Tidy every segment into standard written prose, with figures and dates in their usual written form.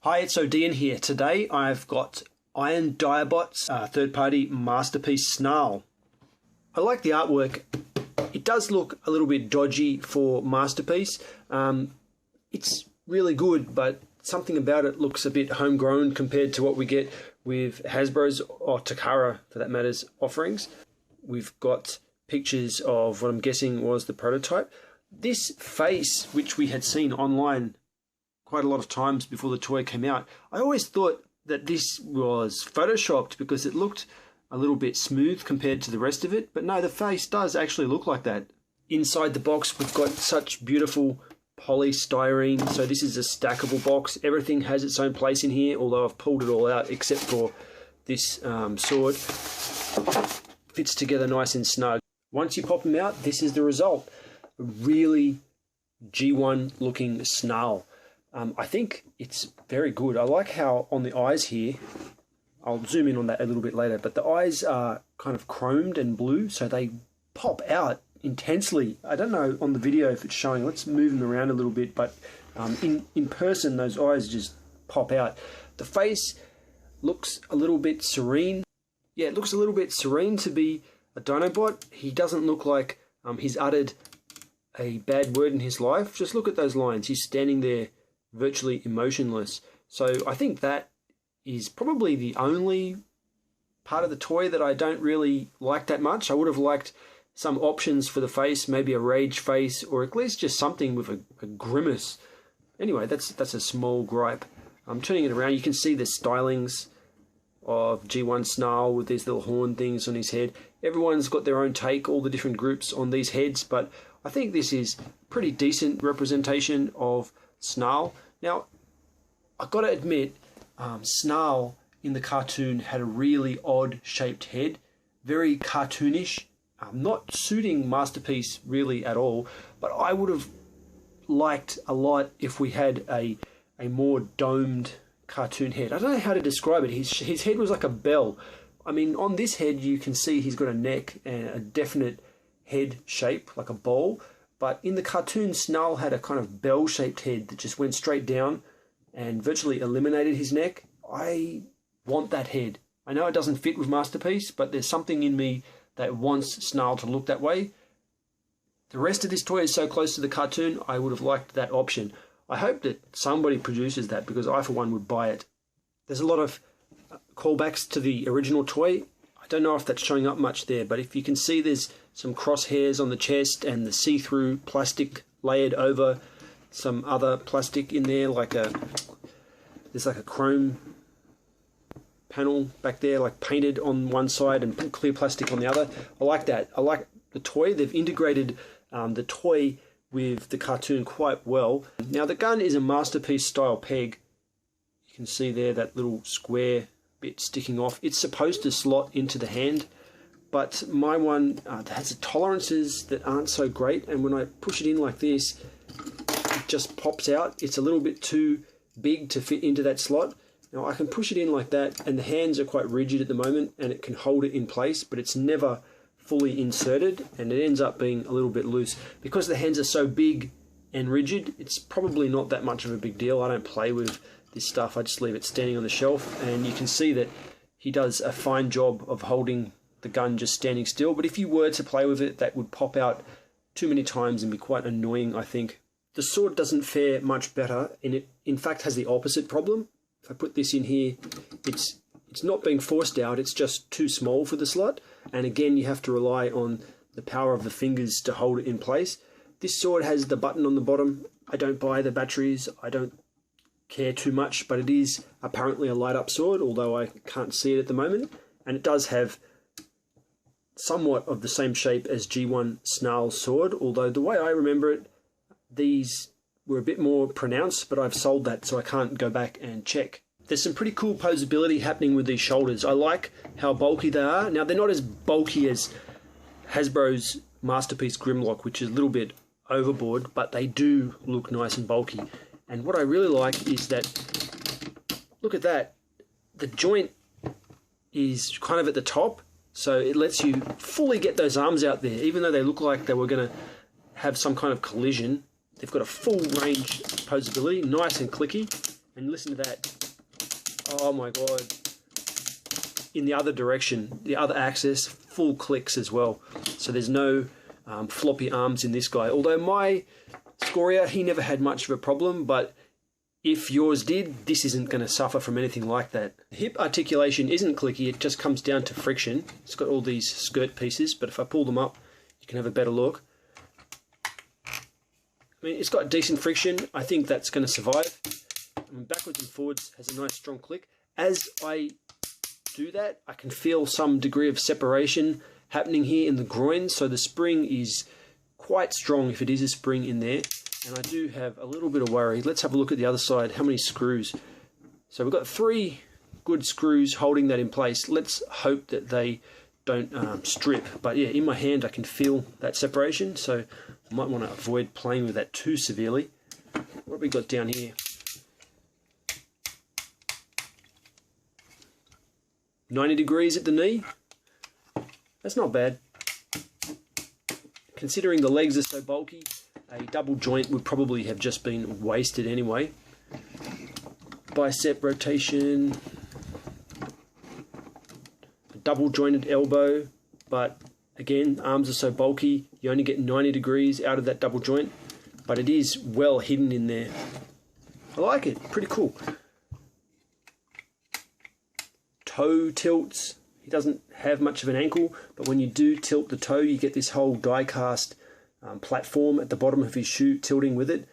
Hi, it's Odeean here. Today I've got Iron Diobots, third-party Masterpiece Snarl. I like the artwork. It does look a little bit dodgy for Masterpiece. It's really good, but something about it looks a bit homegrown compared to what we get with Hasbro's, or Takara for that matter's, offerings. We've got pictures of what I'm guessing was the prototype. This face, which we had seen online quite a lot of times before the toy came out, I always thought that this was photoshopped because it looked a little bit smooth compared to the rest of it, but no, the face does actually look like that. Inside the box we've got such beautiful polystyrene, so this is a stackable box. Everything has its own place in here, although I've pulled it all out except for this sword. Fits together nice and snug. Once you pop them out, this is the result. A really G1 looking Snarl. I think it's very good. I like how on the eyes here, I'll zoom in on that a little bit later, but the eyes are kind of chromed and blue, so they pop out intensely. I don't know on the video if it's showing. Let's move them around a little bit, but in person, those eyes just pop out. The face looks a little bit serene. Yeah, it looks a little bit serene to be a Dinobot. He doesn't look like he's uttered a bad word in his life. Just look at those lines. He's standing there virtually emotionless. So I think that is probably the only part of the toy that I don't really like that much. I would have liked some options for the face, maybe a rage face, or at least just something with a grimace. Anyway, that's a small gripe. I'm turning it around. You can see the stylings of G1 Snarl with these little horn things on his head. Everyone's got their own take, all the different groups on these heads, but I think this is pretty decent representation of Snarl. Now, I've got to admit, Snarl in the cartoon had a really odd shaped head, very cartoonish, not suiting Masterpiece really at all, but I would have liked a lot if we had a more domed cartoon head. I don't know how to describe it. His head was like a bell. I mean, on this head you can see he's got a neck and a definite head shape, like a bowl. But in the cartoon, Snarl had a kind of bell-shaped head that just went straight down and virtually eliminated his neck. I want that head. I know it doesn't fit with Masterpiece, but there's something in me that wants Snarl to look that way. The rest of this toy is so close to the cartoon, I would have liked that option. I hope that somebody produces that, because I, for one, would buy it. There's a lot of callbacks to the original toy. I don't know if that's showing up much there, but if you can see, there's some crosshairs on the chest and the see-through plastic layered over some other plastic in there, there's like a chrome panel back there, like painted on one side and clear plastic on the other. I like that. I like the toy. They've integrated the toy with the cartoon quite well. Now, the gun is a Masterpiece style peg. You can see there that little square bit sticking off. It's supposed to slot into the hand, but my one has tolerances that aren't so great, and when I push it in like this, it just pops out. It's a little bit too big to fit into that slot. Now, I can push it in like that, and the hands are quite rigid at the moment, and it can hold it in place, but it's never fully inserted, and it ends up being a little bit loose. Because the hands are so big and rigid, it's probably not that much of a big deal. I don't play with this stuff. I just leave it standing on the shelf, and you can see that he does a fine job of holding the gun just standing still. But if you were to play with it, that would pop out too many times and be quite annoying, I think. The sword doesn't fare much better, and it in fact has the opposite problem. If I put this in here, it's not being forced out, it's just too small for the slot, and again you have to rely on the power of the fingers to hold it in place. This sword has the button on the bottom. I don't buy the batteries, I don't care too much, but it is apparently a light up sword, although I can't see it at the moment, and it does have somewhat of the same shape as G1 Snarl's sword, although the way I remember it, these were a bit more pronounced, but I've sold that, so I can't go back and check. There's some pretty cool posability happening with these shoulders. I like how bulky they are. Now, they're not as bulky as Hasbro's Masterpiece Grimlock, which is a little bit overboard, but they do look nice and bulky. And what I really like is that, look at that, the joint is kind of at the top, so it lets you fully get those arms out there, even though they look like they were going to have some kind of collision. They've got a full range posability, nice and clicky, And listen to that. Oh my God. In the other direction, the other axis, full clicks as well. So there's no floppy arms in this guy. Although my Scoria, he never had much of a problem, but if yours did, this isn't going to suffer from anything like that. Hip articulation isn't clicky, it just comes down to friction. It's got all these skirt pieces, but if I pull them up, you can have a better look. I mean, it's got decent friction. I think that's going to survive. I mean, backwards and forwards has a nice strong click. As I do that, I can feel some degree of separation happening here in the groin, so the spring is quite strong if it is a spring in there. And I do have a little bit of worry. Let's have a look at the other side. How many screws? So we've got 3 good screws holding that in place. Let's hope that they don't strip. But yeah, in my hand I can feel that separation, so I might want to avoid playing with that too severely. What have we got down here? 90 degrees at the knee. That's not bad. Considering the legs are so bulky, a double joint would probably have just been wasted anyway. Bicep rotation. A double jointed elbow, but again, arms are so bulky, you only get 90 degrees out of that double joint, but it is well hidden in there. I like it, pretty cool. Toe tilts. He doesn't have much of an ankle, but when you do tilt the toe, you get this whole die-cast platform at the bottom of his shoe tilting with it.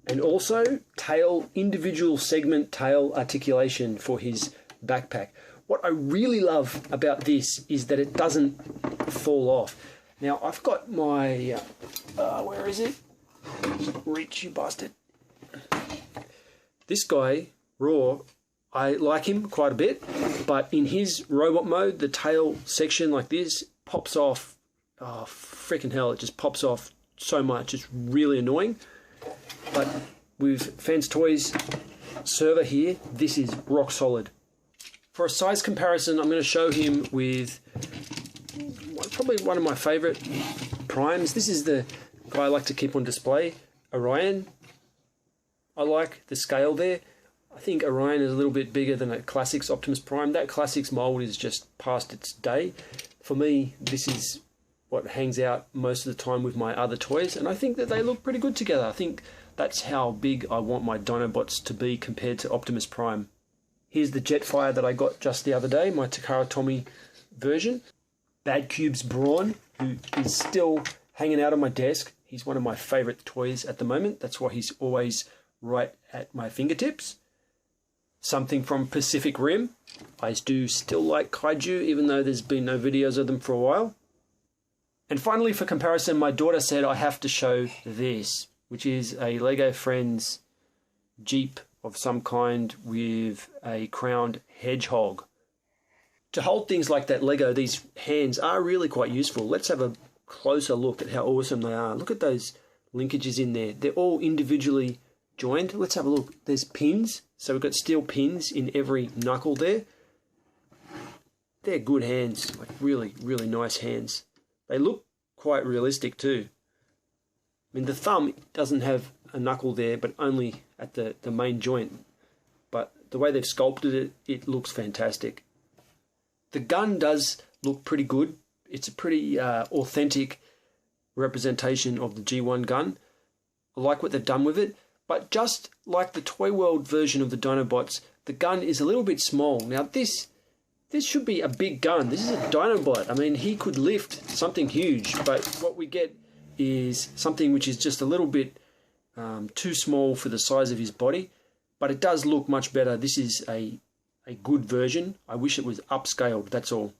And also tail, individual segment tail articulation for his backpack. What I really love about this is that it doesn't fall off. Now I've got my, where is it? Reach, you bastard. This guy, Raw, I like him quite a bit, but in his robot mode, the tail section like this pops off. Oh, freaking hell, it just pops off so much. It's really annoying. But with FansToys Sever here, this is rock solid. For a size comparison, I'm going to show him with probably one of my favorite primes. This is the guy I like to keep on display, Orion. I like the scale there. I think Orion is a little bit bigger than a Classics Optimus Prime. That Classics mold is just past its day. For me, this is what hangs out most of the time with my other toys, and I think that they look pretty good together. I think that's how big I want my Dinobots to be compared to Optimus Prime. Here's the Jetfire that I got just the other day, my Takara Tomy version. Bad Cube's Brawn, who is still hanging out on my desk. He's one of my favourite toys at the moment. That's why he's always right at my fingertips. Something from Pacific Rim. I do still like Kaiju, even though there's been no videos of them for a while. And finally, for comparison, my daughter said I have to show this, which is a Lego Friends Jeep of some kind with a crowned hedgehog. To hold things like that Lego, these hands are really quite useful. Let's have a closer look at how awesome they are. Look at those linkages in there. They're all individually joined. Let's have a look. There's pins. So we've got steel pins in every knuckle there. They're good hands, like really, really nice hands. They look quite realistic too. I mean, the thumb doesn't have a knuckle there, but only at the main joint. But the way they've sculpted it, it looks fantastic. The gun does look pretty good. It's a pretty authentic representation of the G1 gun. I like what they've done with it. But just like the Toy World version of the Dinobots, the gun is a little bit small. Now this should be a big gun. This is a Dinobot. I mean, he could lift something huge, but what we get is something which is just a little bit too small for the size of his body. But it does look much better. This is a good version. I wish it was upscaled, that's all.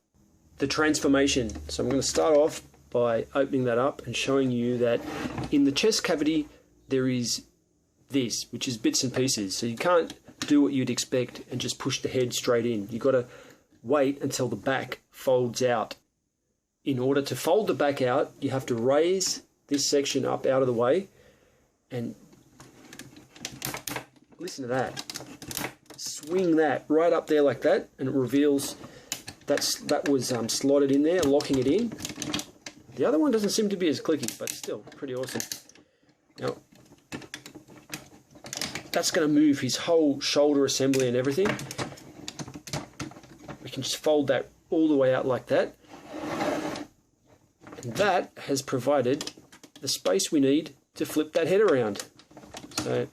The transformation. So I'm going to start off by opening that up and showing you that in the chest cavity there is this, which is bits and pieces. So you can't do what you'd expect and just push the head straight in. You've got to wait until the back folds out. In order to fold the back out, you have to raise this section up out of the way and listen to that. Swing that right up there like that, and it reveals that was slotted in there, locking it in. The other one doesn't seem to be as clicky, but still pretty awesome. Now, that's going to move his whole shoulder assembly and everything. We can just fold that all the way out like that. And that has provided the space we need to flip that head around. So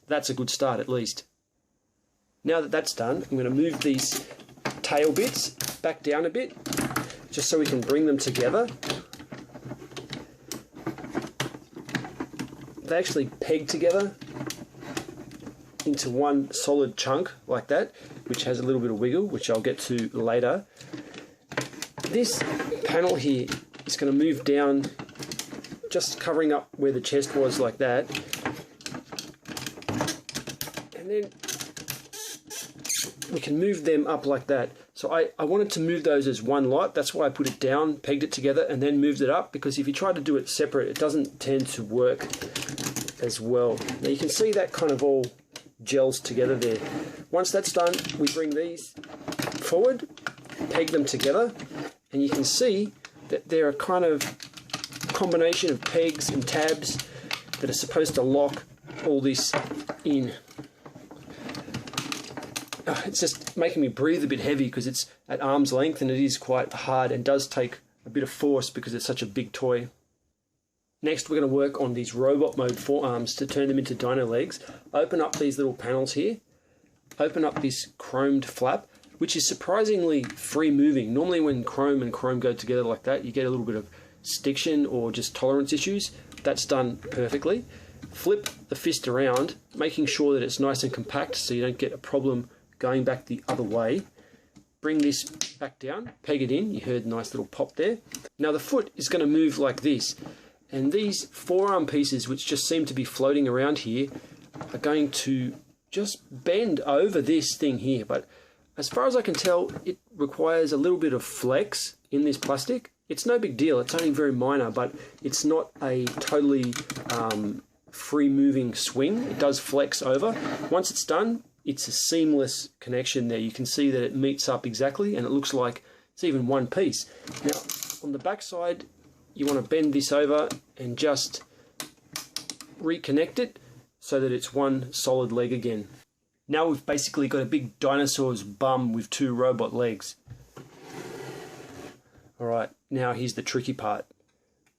that's a good start at least. Now that that's done, I'm going to move these tail bits back down a bit, just so we can bring them together. They actually peg together into one solid chunk like that, which has a little bit of wiggle, which I'll get to later. This panel here is going to move down, just covering up where the chest was like that. And then we can move them up like that. So I wanted to move those as one lot. That's why I put it down, pegged it together, and then moved it up, because if you try to do it separate, it doesn't tend to work as well. Now you can see that kind of all gels together there. Once that's done, we bring these forward, peg them together, and you can see that they're a kind of combination of pegs and tabs that are supposed to lock all this in. It's just making me breathe a bit heavy because it's at arm's length and it is quite hard and does take a bit of force because it's such a big toy. Next, we're going to work on these robot mode forearms to turn them into dino legs. Open up these little panels here. Open up this chromed flap, which is surprisingly free moving. Normally when chrome and chrome go together like that, you get a little bit of stiction or just tolerance issues. That's done perfectly. Flip the fist around, making sure that it's nice and compact so you don't get a problem going back the other way. Bring this back down, peg it in. You heard a nice little pop there. Now the foot is going to move like this. And these forearm pieces, which just seem to be floating around here, are going to just bend over this thing here. But as far as I can tell, it requires a little bit of flex in this plastic. It's no big deal. It's only very minor, but it's not a totally free-moving swing. It does flex over. Once it's done, it's a seamless connection there. You can see that it meets up exactly, and it looks like it's even one piece. Now, on the back side, you want to bend this over and just reconnect it so that it's one solid leg again. Now we've basically got a big dinosaur's bum with two robot legs. Alright, now here's the tricky part.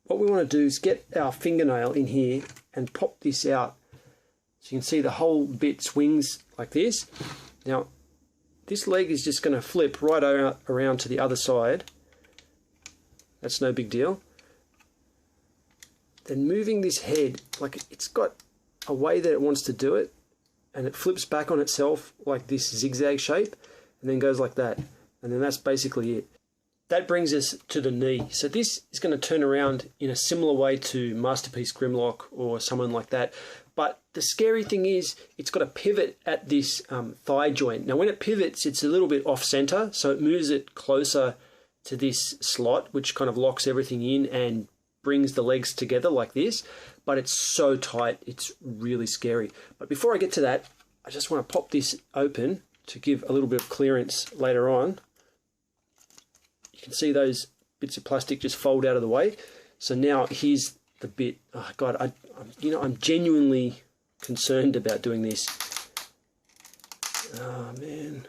What we want to do is get our fingernail in here and pop this out. So you can see the whole bit swings like this. Now, this leg is just going to flip right around to the other side. That's no big deal. Then moving this head, like it's got a way that it wants to do it, and it flips back on itself like this zigzag shape, and then goes like that. And then that's basically it. That brings us to the knee. So this is going to turn around in a similar way to Masterpiece Grimlock or someone like that. But the scary thing is it's got a pivot at this thigh joint. Now when it pivots, it's a little bit off center, so it moves it closer to this slot, which kind of locks everything in and brings the legs together like this. But it's so tight, it's really scary. But before I get to that, I just want to pop this open to give a little bit of clearance later on. You can see those bits of plastic just fold out of the way. So now here's the bit. Oh God, I'm genuinely concerned about doing this. Oh man.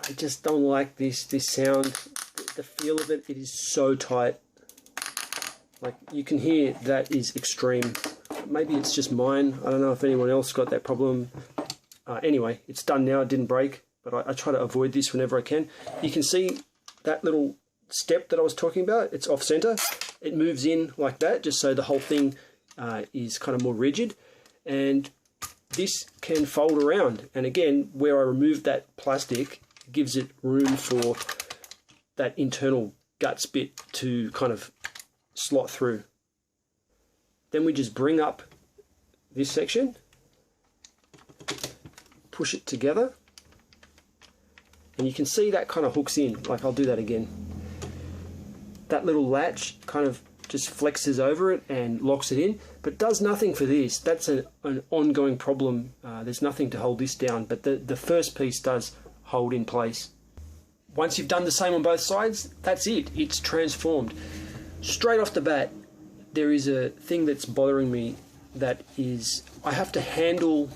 I just don't like this sound, the feel of it. It is so tight. Like you can hear that is extreme. Maybe it's just mine. I don't know if anyone else got that problem. Anyway, it's done now. It didn't break, but I try to avoid this whenever I can. You can see that little step that I was talking about. It's off center. It moves in like that, just so the whole thing is kind of more rigid. And this can fold around. And again, where I removed that plastic, gives it room for that internal guts bit to kind of slot through. Then we just bring up this section, push it together, and you can see that kind of hooks in. Like I'll do that again. That little latch kind of just flexes over it and locks it in, but does nothing for this. That's an ongoing problem. There's nothing to hold this down, but the first piece does hold in place. once you've done the same on both sides, that's it. It's transformed. Straight off the bat, there is a thing that's bothering me, that is I have to handle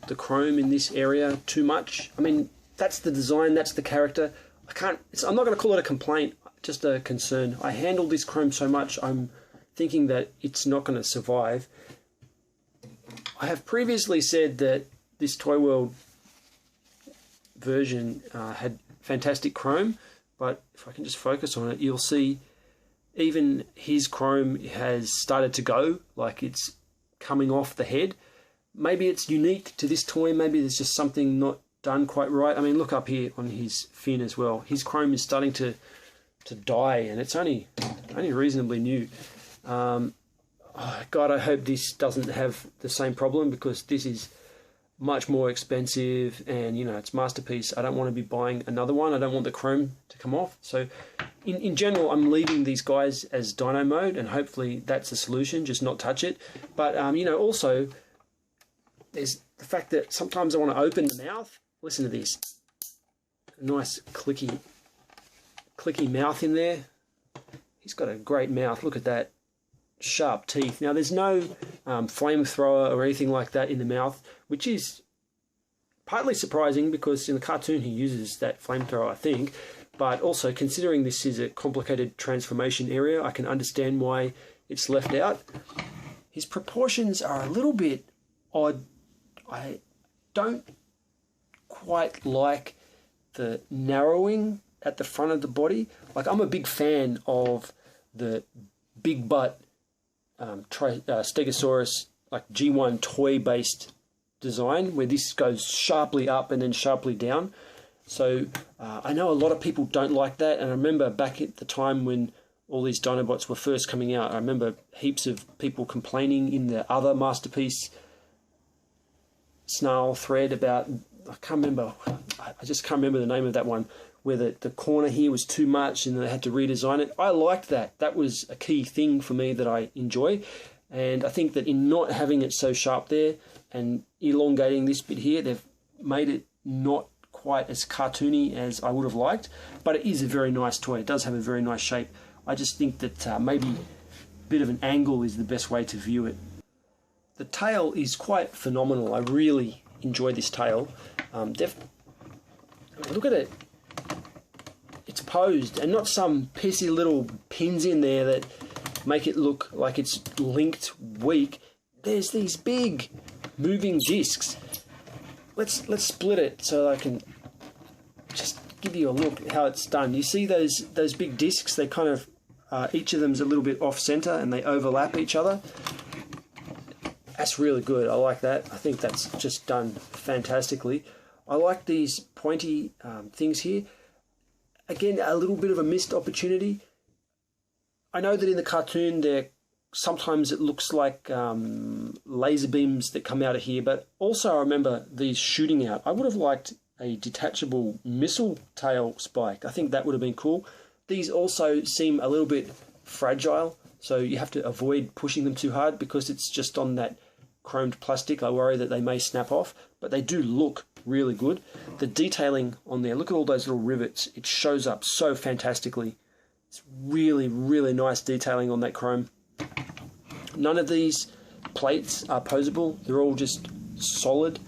the chrome in this area too much. I mean, that's the design, that's the character. I'm not going to call it a complaint, just a concern. I handle this chrome so much, I'm thinking that it's not going to survive. I have previously said that this Toy World version had fantastic chrome, but if I can just focus on it, you'll see even his chrome has started to go, like it's coming off the head. Maybe it's unique to this toy, maybe there's just something not done quite right. I mean, look up here on his fin as well. His chrome is starting to die, and it's only reasonably new. Oh God, I hope this doesn't have the same problem, because this is much more expensive, and you know, it's Masterpiece. I don't want to be buying another one. I don't want the chrome to come off. So in general, I'm leaving these guys as Dino mode, and hopefully that's the solution, just not touch it. But you know, also there's the fact that sometimes I want to open the mouth. Listen to this. Nice clicky mouth in there. He's got a great mouth. Look at that. Sharp teeth. Now there's no flamethrower or anything like that in the mouth, which is partly surprising because in the cartoon he uses that flamethrower, I think. But also, considering this is a complicated transformation area, I can understand why it's left out. His proportions are a little bit odd. I don't quite like the narrowing at the front of the body. Like, I'm a big fan of the big butt Stegosaurus, like G1 toy based design, where this goes sharply up and then sharply down. So I know a lot of people don't like that, and I remember back at the time when all these Dinobots were first coming out, I remember heaps of people complaining in the other Masterpiece Snarl thread about, I just can't remember the name of that one, where the corner here was too much and they had to redesign it. I liked that. That was a key thing for me that I enjoy. And I think that in not having it so sharp there and elongating this bit here, they've made it not quite as cartoony as I would have liked. But it is a very nice toy. It does have a very nice shape. I just think that maybe a bit of an angle is the best way to view it. The tail is quite phenomenal. I really enjoy this tail. Look at it. It's posed, and not some pissy little pins in there that make it look like it's linked weak. There's these big moving discs. Let's split it so I can just give you a look at how it's done. You see those big discs? They kind of each of them's a little bit off center and they overlap each other. That's really good. I like that. I think that's just done fantastically. I like these pointy things here. Again, a little bit of a missed opportunity. I know that in the cartoon sometimes it looks like laser beams that come out of here, but also I remember these shooting out. I would have liked a detachable missile tail spike. I think that would have been cool. These also seem a little bit fragile, so you have to avoid pushing them too hard because it's just on that chromed plastic. I worry that they may snap off, but they do look really good. The detailing on there, look at all those little rivets. It shows up so fantastically. It's really, really nice detailing on that chrome. None of these plates are posable. They're all just solid.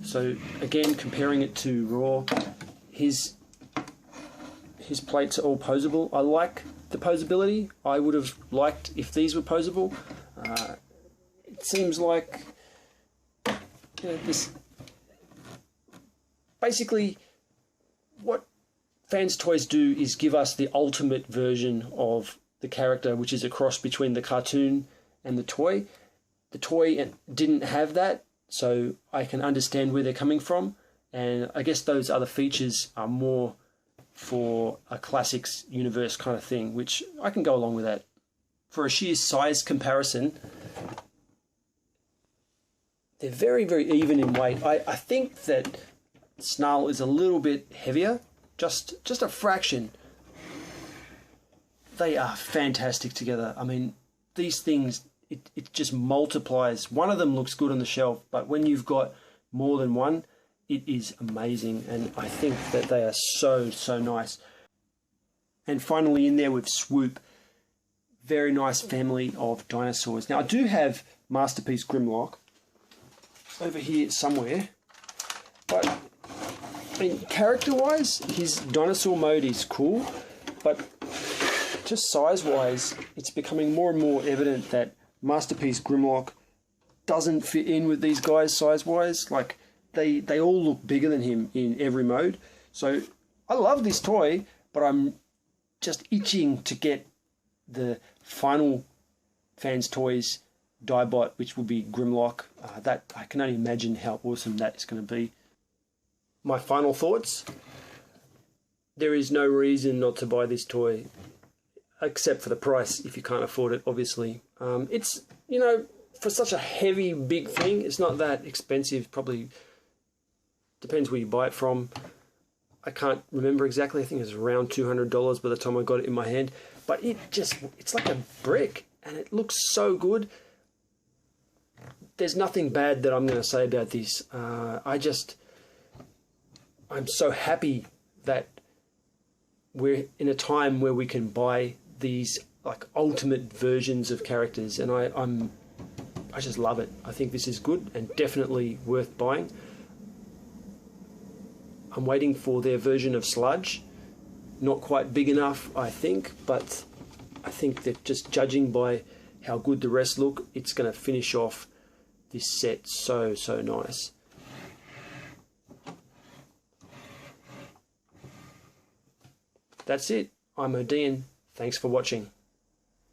So again, comparing it to Raw, his plates are all posable. I like the posability. I would have liked if these were posable. It seems like this. Basically, what FansToys do is give us the ultimate version of the character, which is a cross between the cartoon and the toy. The toy didn't have that, so I can understand where they're coming from, and I guess those other features are more for a classics universe kind of thing, which I can go along with that. For a sheer size comparison, they're very, very even in weight. I think that Snarl is a little bit heavier, just a fraction. They are fantastic together. I mean, these things, it just multiplies. One of them looks good on the shelf, but when you've got more than one, it is amazing, and I think that they are so, so nice. And finally in there with Swoop. Very nice family of dinosaurs. Now I do have Masterpiece Grimlock over here somewhere, but I mean, character-wise, his dinosaur mode is cool, but just size-wise, it's becoming more and more evident that Masterpiece Grimlock doesn't fit in with these guys size-wise. Like, they all look bigger than him in every mode. So I love this toy, but I'm just itching to get the final FansToys Dinobot, which will be Grimlock. That I can only imagine how awesome that is going to be. My final thoughts. There is no reason not to buy this toy, except for the price if you can't afford it, obviously. It's, you know, for such a heavy, big thing, it's not that expensive. Probably depends where you buy it from. I can't remember exactly. I think it was around $200 by the time I got it in my hand. But it's like a brick, and it looks so good. There's nothing bad that I'm going to say about this. I'm so happy that we're in a time where we can buy these like ultimate versions of characters, and I just love it. I think this is good and definitely worth buying. I'm waiting for their version of Sludge. Not quite big enough, I think, but I think that just judging by how good the rest look, it's going to finish off this set so nice. That's it. I'm odeean. Thanks for watching.